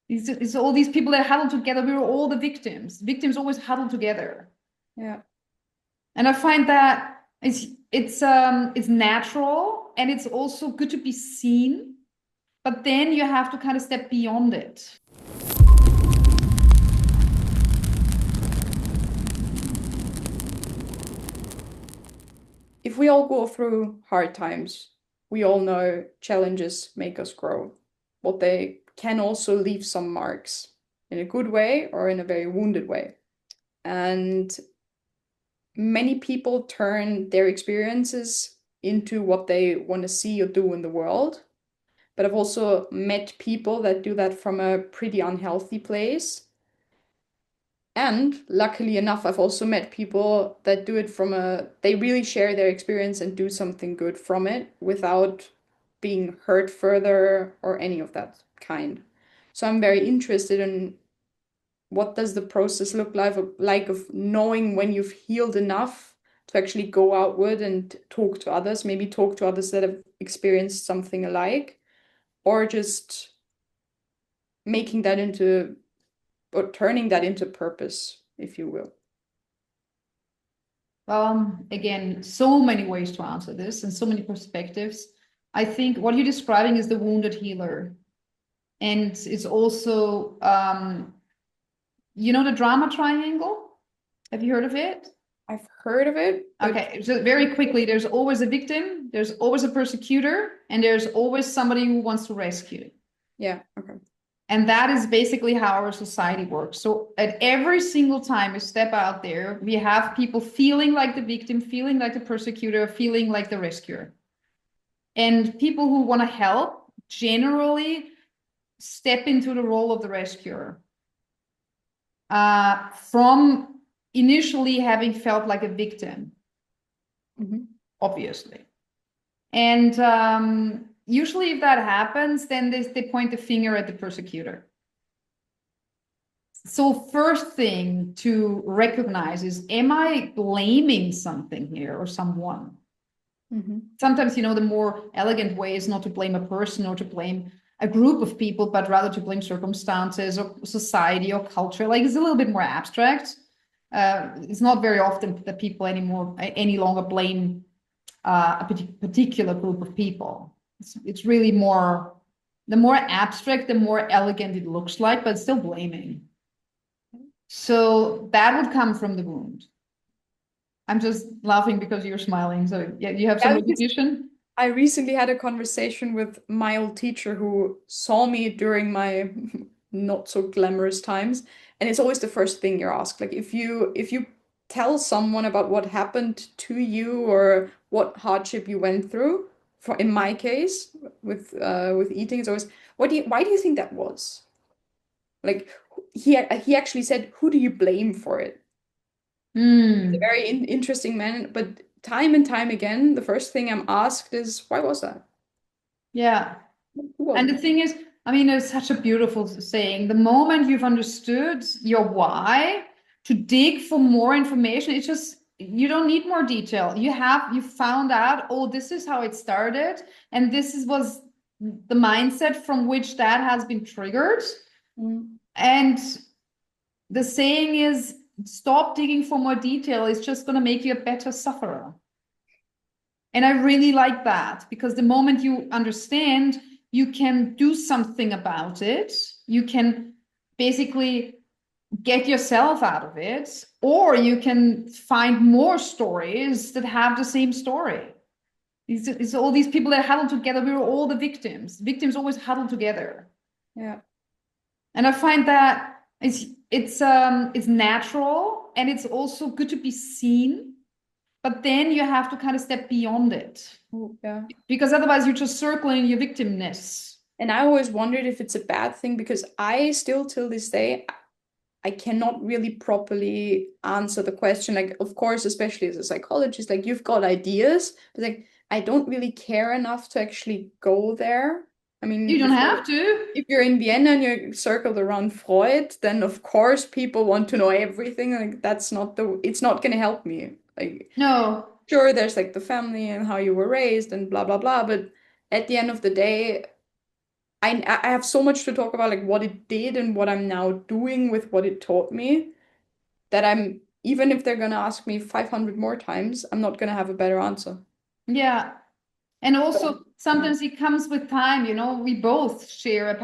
It's all these people that huddle together. We were all the victims. Victims always huddle together. Yeah. And I find that it's natural and it's also good to be seen, but then you have to kind of step beyond it. If we all go through hard times, we all know challenges make us grow, but they can also leave some marks in a good way or in a very wounded way. And many people turn their experiences into what they want to see or do in the world. But I've also met people that do that from a pretty unhealthy place. And luckily enough, I've also met people that do it they really share their experience and do something good from it without being hurt further or any of that kind. So I'm very interested in what does the process look like of knowing when you've healed enough to actually go outward and talk to others, maybe talk to others that have experienced something alike, or just making that into or turning that into purpose, if you will. Again, so many ways to answer this and so many perspectives. I think what you're describing is the wounded healer. And it's also, you know, the drama triangle? Have you heard of it? I've heard of it, but Okay, so very quickly, there's always a victim, there's always a persecutor, and there's always somebody who wants to rescue. yeah, okay. And that is basically how our society works. So at every single time we step out there, we have people feeling like the victim, feeling like the persecutor, feeling like the rescuer. And people who want to help generally step into the role of the rescuer. From initially having felt like a victim, obviously. And usually if that happens, then they point the finger at the persecutor. So first thing to recognize is, am I blaming something here or someone? Sometimes, you know, the more elegant way is not to blame a person or to blame a group of people, but rather to blame circumstances or society or culture. Like it's a little bit more abstract. It's not very often that people any longer blame a particular group of people. It's really more, the more abstract, the more elegant it looks like, but still blaming. So that would come from the wound. I'm just laughing because you're smiling. So yeah, you have some Yeah, because recognition. I recently had a conversation with my old teacher who saw me during my not so glamorous times. And it's always the first thing you're asked. Like if you tell someone about what happened to you or what hardship you went through, for in my case with eating, it's always why do you think that was? Like he actually said, who do you blame for it? A Mm, very interesting man, but time and time again, the first thing I'm asked is, why was that? yeah. Who was And it? the thing is, I mean, it's such a beautiful saying. The moment you've understood your why, to dig for more information, it's just, you don't need more detail. You found out, oh, this is how it started, and was the mindset from which that has been triggered. Mm. And the saying is, stop digging for more detail. It's just going to make you a better sufferer. And I really like that because the moment you understand, you can do something about it. You can basically get yourself out of it, or you can find more stories that have the same story. It's all these people that huddle together. We were all the victims. Victims always huddle together. Yeah. And I find that it's natural and it's also good to be seen, but then you have to kind of step beyond it Oh, yeah. because otherwise you're just circling your victimness. And I always wondered if it's a bad thing because I still, till this day, I cannot really properly answer the question. Like, of course, especially as a psychologist, like you've got ideas, but like I don't really care enough to actually go there. I You mean, don't have to. if you're in Vienna and you're circled around Freud, then of course people want to know everything. Like that's not it's not gonna help me. Like No. sure, there's like the family and how you were raised and blah blah blah, but at the end of the day, I have so much to talk about, like what it did and what I'm now doing with what it taught me, that I'm, even if they're gonna ask me 500 more times, I'm not gonna have a better answer. Yeah. And also Yeah. sometimes it comes with time, we both share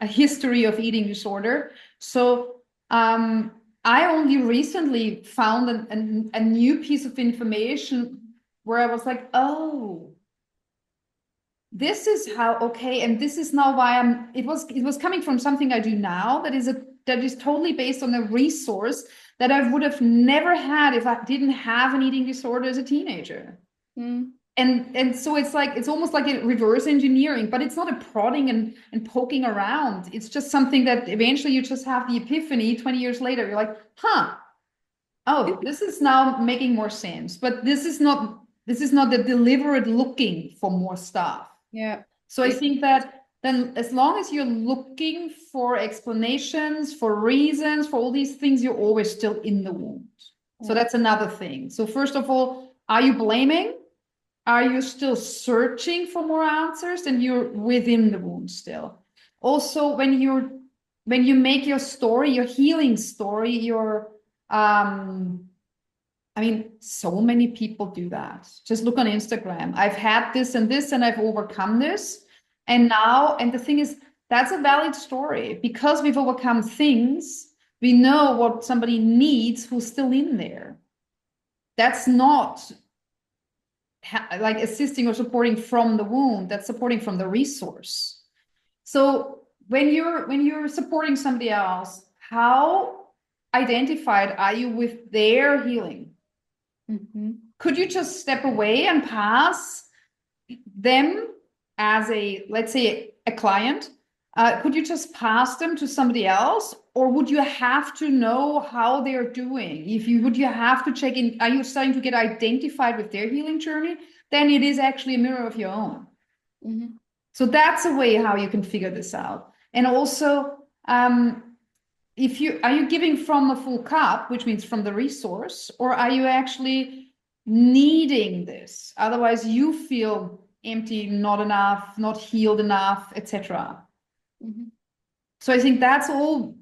a history of eating disorder. So I only recently found a new piece of information where I was like, oh, this is how, okay, and this is now why it was coming from something I do now that is totally based on a resource that I would have never had if I didn't have an eating disorder as a teenager. Mm. And so it's almost like a reverse engineering, but it's not a prodding and poking around. It's just something that eventually you just have the epiphany 20 years later. You're like, huh, oh, this is now making more sense. But this is not the deliberate looking for more stuff. Yeah. So I think that then as long as you're looking for explanations, for reasons, for all these things, you're always still in the wound. So that's another thing. So first of all, are you blaming? Are you still searching for more answers? And you're within the wound still. Also, when you make your story, your healing story, so many people do that. Just look on Instagram. I've had this and this, and I've overcome this. And the thing is, that's a valid story because we've overcome things. We know what somebody needs who's still in there. That's not like assisting or supporting from the wound, that's supporting from the resource. So when you're supporting somebody else, how identified are you with their healing? Mm-hmm. Could you just step away and pass them as let's say a client? Could you just pass them to somebody else, or would you have to know how they're doing? Would you have to check in? Are you starting to get identified with their healing journey? Then it is actually a mirror of your own. Mm-hmm. So that's a way how you can figure this out. And also, are you giving from a full cup, which means from the resource, or are you actually needing this? Otherwise, you feel empty, not enough, not healed enough, etc. Mm-hmm. So I think that's all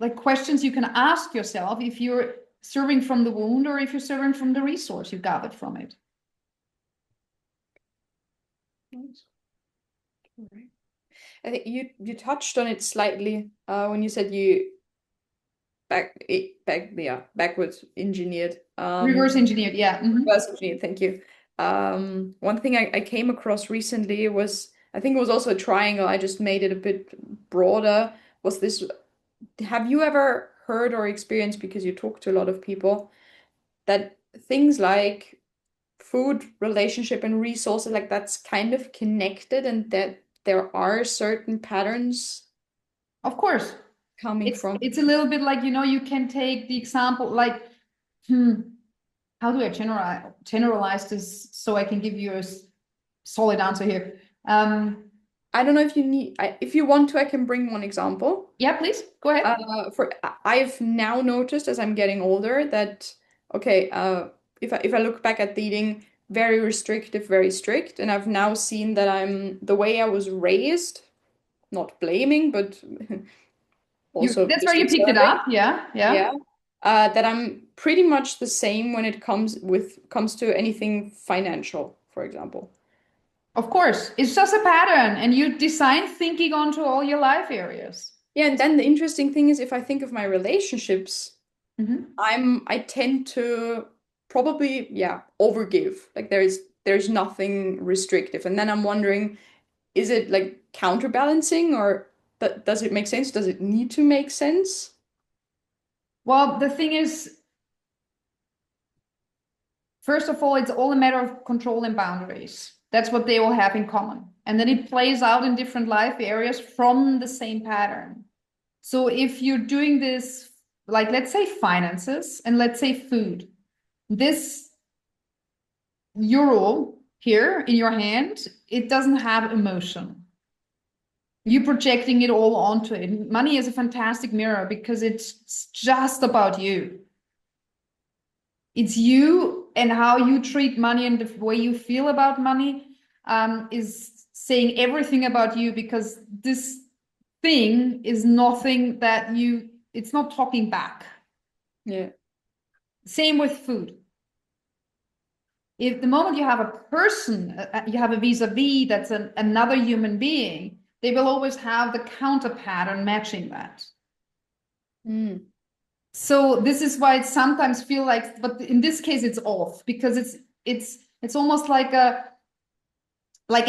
like questions you can ask yourself if you're serving from the wound or if you're serving from the resource you gathered from it. Nice. All right. I think you touched on it slightly when you said you backwards engineered. Reverse engineered, yeah. Reverse engineered, thank you. One thing I came across recently was, I think it was also a triangle, I just made it a bit broader, was this, have you ever heard or experienced, because you talk to a lot of people, that things like food, relationship, and resources, like that's kind of connected, and that there are certain patterns Of course. coming from. It's a little bit like, you can take the example like, how do I generalize this so I can give you a solid answer here? I don't know if you need, if you want to, I can bring one example. Yeah, please go ahead. I've now noticed as I'm getting older that, okay, if I look back at the eating, very restrictive, very strict, and I've now seen that I'm the way I was raised, not blaming, but also That's where just you picked it observing. up. Yeah, yeah. Yeah. That I'm pretty much the same when it comes to anything financial, for example. Of course. It's just a pattern, and you design thinking onto all your life areas. Yeah, and then the interesting thing is, if I think of my relationships, Mm-hmm. I tend to probably, yeah, overgive. Like there's nothing restrictive. And then I'm wondering, is it like counterbalancing, or does it make sense? Does it need to make sense? Well, the thing is, first of all, it's all a matter of control and boundaries. That's what they all have in common. And then it plays out in different life areas from the same pattern. So if you're doing this, like let's say finances and let's say food, this euro here in your hand, it doesn't have emotion. You're projecting it all onto it. Money is a fantastic mirror because it's just about you. It's you and how you treat money and the way you feel about money is saying everything about you, because this thing is nothing that it's not talking back. Yeah. Same with food. If the moment you have a person, you have a vis-a-vis that's another human being, they will always have the counter pattern matching that. So this is why it sometimes feel like, but in this case it's off, because it's almost like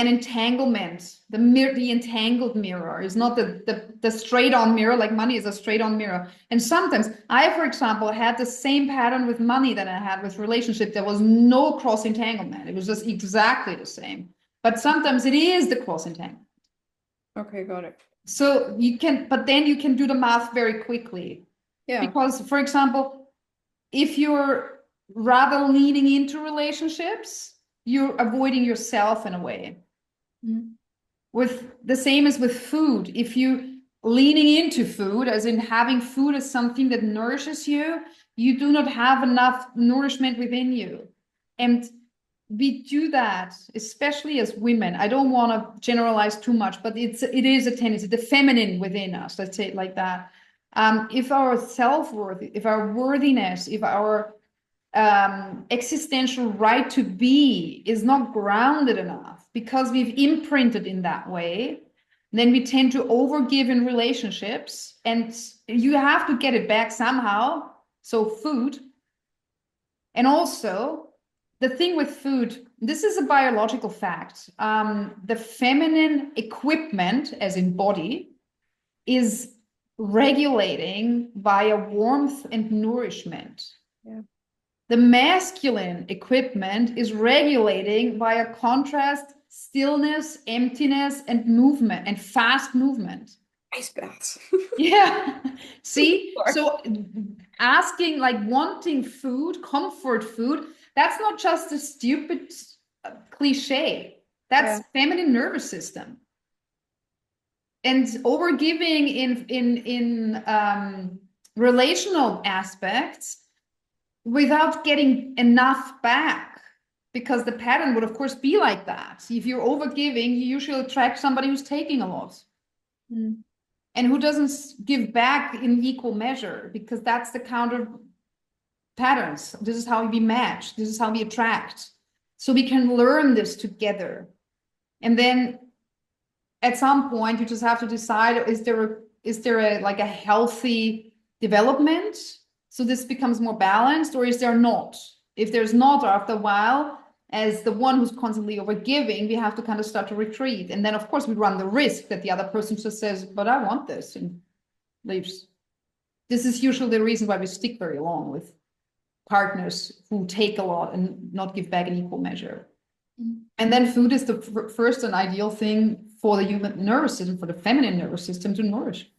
an entanglement. The entangled mirror is not the straight on mirror, like money is a straight on mirror. And sometimes I, for example, had the same pattern with money that I had with relationship. There was no cross entanglement. It was just exactly the same. But sometimes it is the cross entanglement. Okay, got it. So but then you can do the math very quickly. Yeah. Because, for example, if you're rather leaning into relationships, you're avoiding yourself in a way. With the same as with food. If you leaning into food, as in having food as something that nourishes you, you do not have enough nourishment within you. And we do that, especially as women. I don't want to generalize too much, but it is a tendency, the feminine within us, let's say it like that. If our self-worth, if our worthiness, if our existential right to be is not grounded enough, because we've imprinted in that way, then we tend to overgive in relationships, and you have to get it back somehow. So food. And also the thing with food, this is a biological fact. The feminine equipment, as in body, is regulating via warmth and nourishment. Yeah. The masculine equipment is regulating via contrast, stillness, emptiness, and movement, and fast movement. Ice baths. Yeah. See? So asking, like wanting food, comfort food, that's not just a stupid cliche. That's feminine nervous system. And overgiving in relational aspects without getting enough back, because the pattern would of course be like that. If you're overgiving, you usually attract somebody who's taking a lot and who doesn't give back in equal measure, because that's the counter patterns. This is how we match. This is how we attract. So we can learn this together. And then at some point you just have to decide, is there a healthy development? So this becomes more balanced, or is there not? If there's not, after a while, as the one who's constantly overgiving, we have to kind of start to retreat. And then, of course, we run the risk that the other person just says, but I want this, and leaves. This is usually the reason why we stick very long with partners who take a lot and not give back in equal measure. And then food is the first and ideal thing for the human nervous system, for the feminine nervous system to nourish.